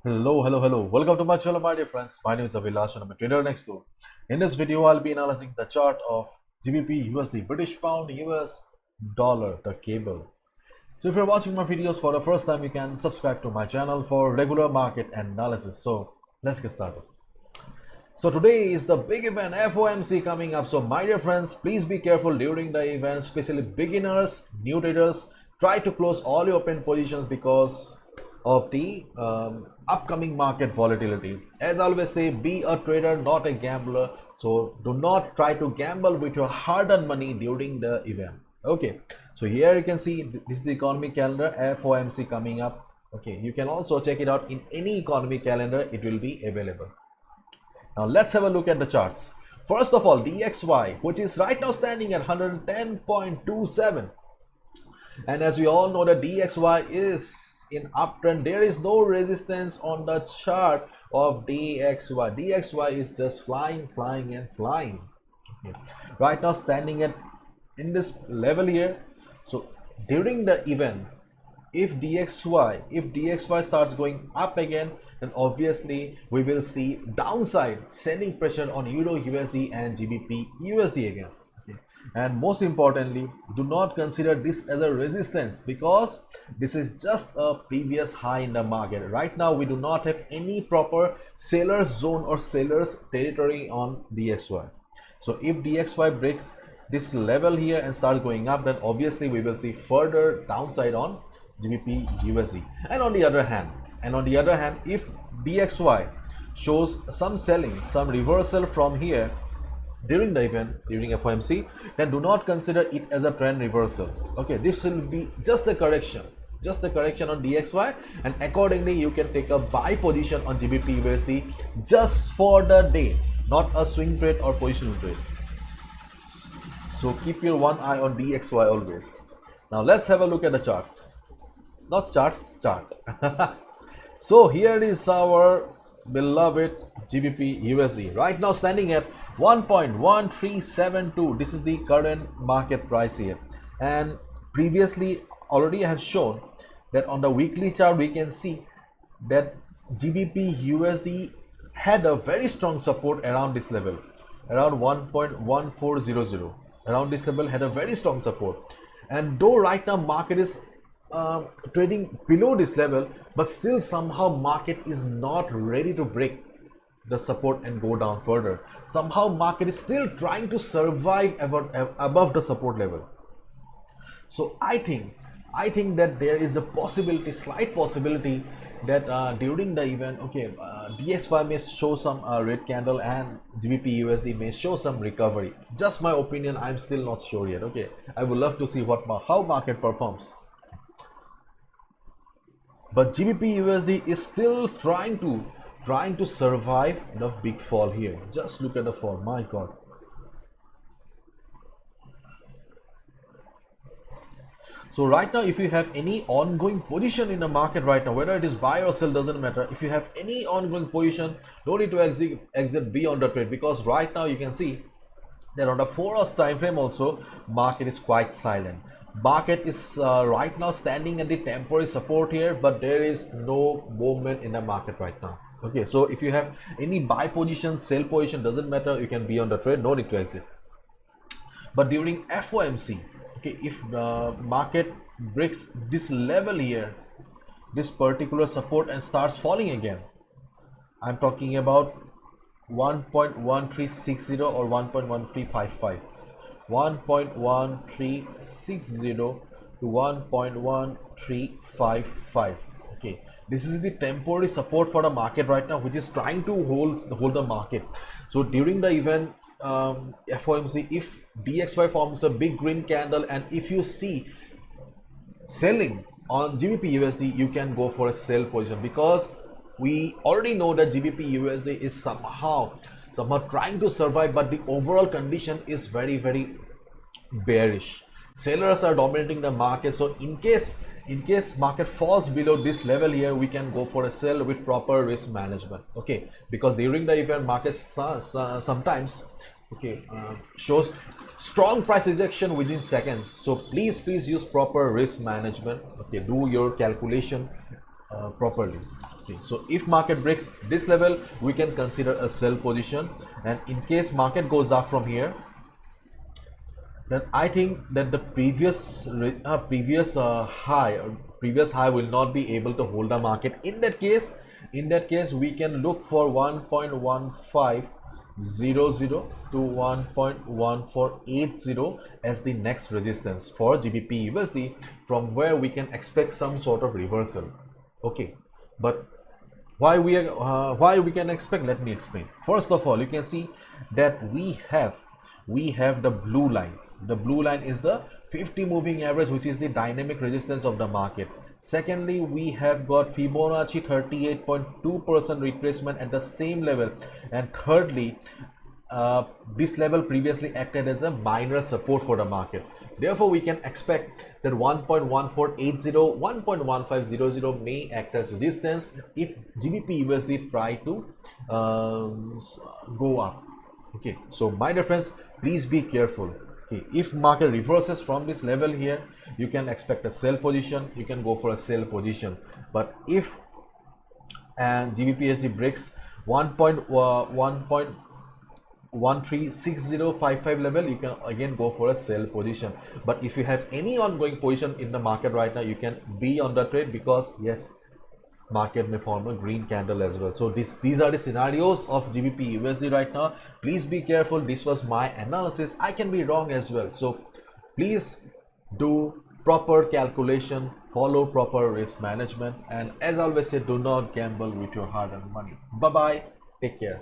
Hello. Welcome to my channel, my dear friends. My name is Avilash and I'm a trader next door. In this video, I'll be analyzing the chart of GBPUSD, British Pound, US Dollar, the cable. So if you're watching my videos for the first time, you can subscribe to my channel for regular market analysis. So let's get started. So today is the big event FOMC coming up. So my dear friends, please be careful during the event, especially beginners, new traders. Try to close all your open positions because of the upcoming market volatility. As I always say, be a trader, not a gambler. So do not try to gamble with your hard-earned money during the event. Okay, so here you can see this is the economic calendar, FOMC coming up. Okay, you can also check it out in any economic calendar, it will be available. Now let's have a look at the charts. First of all, DXY, which is right now standing at 110.27, and as we all know, the DXY is in uptrend. There is no resistance on the chart of DXY. DXY is just flying. Okay. Right now standing at in this level here. So during the event, if DXY starts going up again, then obviously we will see downside sending pressure on Euro USD and GBP USD again. And most importantly, do not consider this as a resistance because this is just a previous high in the market. Right now we do not have any proper seller's zone or seller's territory on DXY. So if DXY breaks this level here and start going up, then obviously we will see further downside on GBP USD. And on the other hand, if DXY shows some selling, some reversal from here during the event, during FOMC, then do not consider it as a trend reversal. Okay, this will be just a correction on DXY, and accordingly you can take a buy position on GBP USD just for the day, not a swing trade or positional trade. So keep your one eye on DXY always. Now let's have a look at the charts. Not charts, chart. So here is our beloved GBP USD, right now standing at 1.1372. This is the current market price here, and previously already I have shown that on the weekly chart we can see that GBP USD had a very strong support around this level, around 1.1400. around this level had a very strong support, and though right now market is trading below this level, but still somehow market is not ready to break the support and go down further. Somehow market is still trying to survive above the support level. So I think that there is a possibility, slight possibility, that during the event, okay, DXY may show some red candle and GBP USD may show some recovery. Just my opinion, I'm still not sure yet. Okay, I would love to see how market performs. But GBP USD is still trying to survive the big fall here. Just look at the fall, my god. So right now, if you have any ongoing position in the market right now, whether it is buy or sell, doesn't matter. If you have any ongoing position, don't need to exit be on the trade, because right now you can see that on the 4 hours time frame also market is quite silent. Market is right now standing at the temporary support here, but there is no movement in the market right now. Okay, so if you have any buy position, sell position, doesn't matter, you can be on the trade, no need to exit. But during FOMC, okay, if the market breaks this level here, this particular support, and starts falling again, I'm talking about 1.1360 or 1.1355, 1.1360 to 1.1355. okay, this is the temporary support for the market right now, which is trying to hold the market. So during the event FOMC, if DXY forms a big green candle and if you see selling on GBP USD, you can go for a sell position, because we already know that GBP USD is somehow trying to survive, but the overall condition is very bearish. Sellers are dominating the market. So in case market falls below this level here, we can go for a sell with proper risk management. Okay, because during the event market sometimes shows strong price rejection within seconds. So please use proper risk management. Okay, do your calculation properly. Okay, so if market breaks this level, we can consider a sell position, and in case market goes up from here, then I think that the previous high will not be able to hold the market. In that case, we can look for 1.1500 to 1.1480 as the next resistance for GBP USD, from where we can expect some sort of reversal. Okay, but why we can expect, let me explain. First of all, you can see that we have the blue line. The blue line is the 50 moving average, which is the dynamic resistance of the market. Secondly, we have got Fibonacci 38.2% retracement at the same level, and thirdly, this level previously acted as a minor support for the market. Therefore, we can expect that 1.1480, 1.1500 may act as resistance if GBP USD try to go up. Okay, so my dear friends, please be careful. Okay, if market reverses from this level here, you can expect a sell position. You can go for a sell position. But if GBPUSD breaks 1.136055 level, you can again go for a sell position. But if you have any ongoing position in the market right now, you can be on the trade, because yes, market may form a green candle as well. So these are the scenarios of GBP USD right now. Please be careful. This was my analysis. I can be wrong as well. So please do proper calculation, follow proper risk management, and as always say, do not gamble with your hard-earned money. Bye bye. Take care.